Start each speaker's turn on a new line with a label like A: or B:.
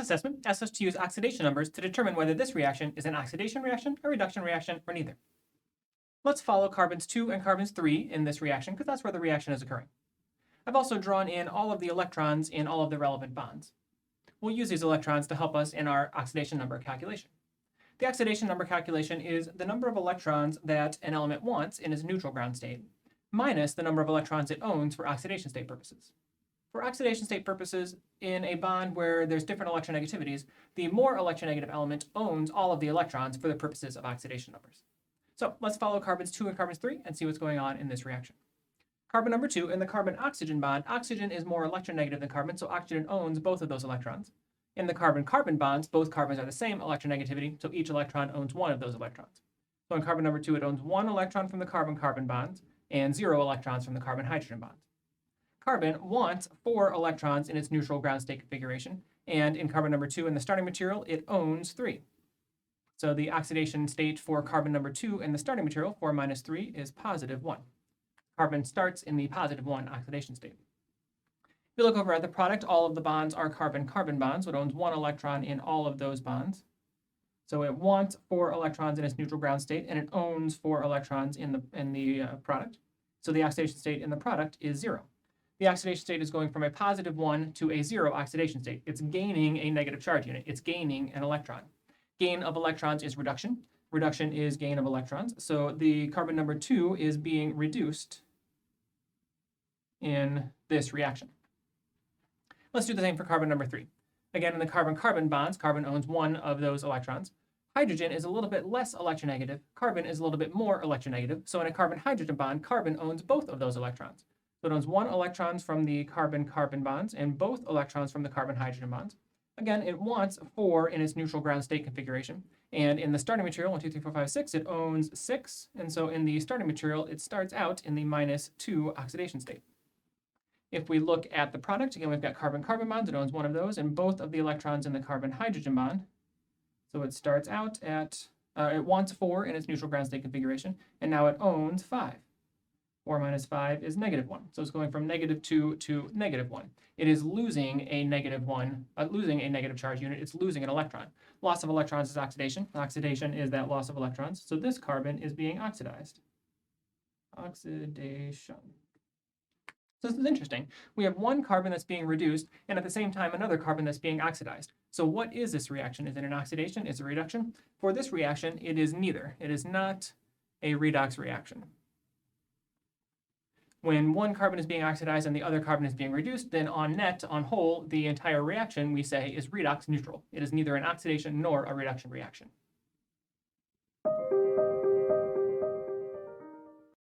A: assessment asks us to use oxidation numbers to determine whether this reaction is an oxidation reaction, a reduction reaction, or neither. Let's follow carbons 2 and carbons 3 in this reaction because that's where the reaction is occurring. I've also drawn in all of the electrons in all of the relevant bonds. We'll use these electrons to help us in our oxidation number calculation. The oxidation number calculation is the number of electrons that an element wants in its neutral ground state, minus the number of electrons it owns for oxidation state purposes. For oxidation state purposes, in a bond where there's different electronegativities, the more electronegative element owns all of the electrons for the purposes of oxidation numbers. So let's follow carbons 2 and carbons 3 and see what's going on in this reaction. Carbon number 2, in the carbon-oxygen bond, oxygen is more electronegative than carbon, so oxygen owns both of those electrons. In the carbon-carbon bonds, both carbons are the same electronegativity, so each electron owns one of those electrons. So in carbon number 2, it owns 1 electron from the carbon-carbon bonds and 0 electrons from the carbon-hydrogen bonds. Carbon wants 4 electrons in its neutral ground state configuration, and in carbon number 2 in the starting material, it owns 3. So the oxidation state for carbon number 2 in the starting material, 4 minus 3, is positive 1. Carbon starts in the positive 1 oxidation state. If you look over at the product, all of the bonds are carbon-carbon bonds, so it owns 1 electron in all of those bonds. So it wants 4 electrons in its neutral ground state, and it owns 4 electrons in the product. So the oxidation state in the product is 0. The oxidation state is going from a positive 1 to a 0 oxidation state. It's gaining a negative charge unit. It's gaining an electron. Gain of electrons is reduction. Reduction is gain of electrons. So the carbon number 2 is being reduced in this reaction. Let's do the same for carbon number 3. Again, in the carbon-carbon bonds, carbon owns 1 of those electrons. Hydrogen is a little bit less electronegative. Carbon is a little bit more electronegative. So in a carbon-hydrogen bond, carbon owns both of those electrons. So it owns 1 electron from the carbon-carbon bonds and both electrons from the carbon-hydrogen bonds. Again, it wants 4 in its neutral ground state configuration. And in the starting material, 1, 2, 3, 4, 5, 6, it owns 6. And so in the starting material, it starts out in the minus 2 oxidation state. If we look at the product, again, we've got carbon-carbon bonds. It owns 1 of those and both of the electrons in the carbon-hydrogen bond. So it starts out at, it wants 4 in its neutral ground state configuration, and now it owns 5. 4 minus 5 is negative 1. So it's going from negative 2 to negative 1. It is losing a negative charge unit. It's losing an electron. Loss of electrons is oxidation. Oxidation is that loss of electrons. So this carbon is being oxidized. Oxidation. So this is interesting. We have one carbon that's being reduced, and at the same time, another carbon that's being oxidized. So what is this reaction? Is it an oxidation? Is it a reduction? For this reaction, it is neither. It is not a redox reaction. When one carbon is being oxidized and the other carbon is being reduced, then on net, on whole, the entire reaction, we say, is redox neutral. It is neither an oxidation nor a reduction reaction.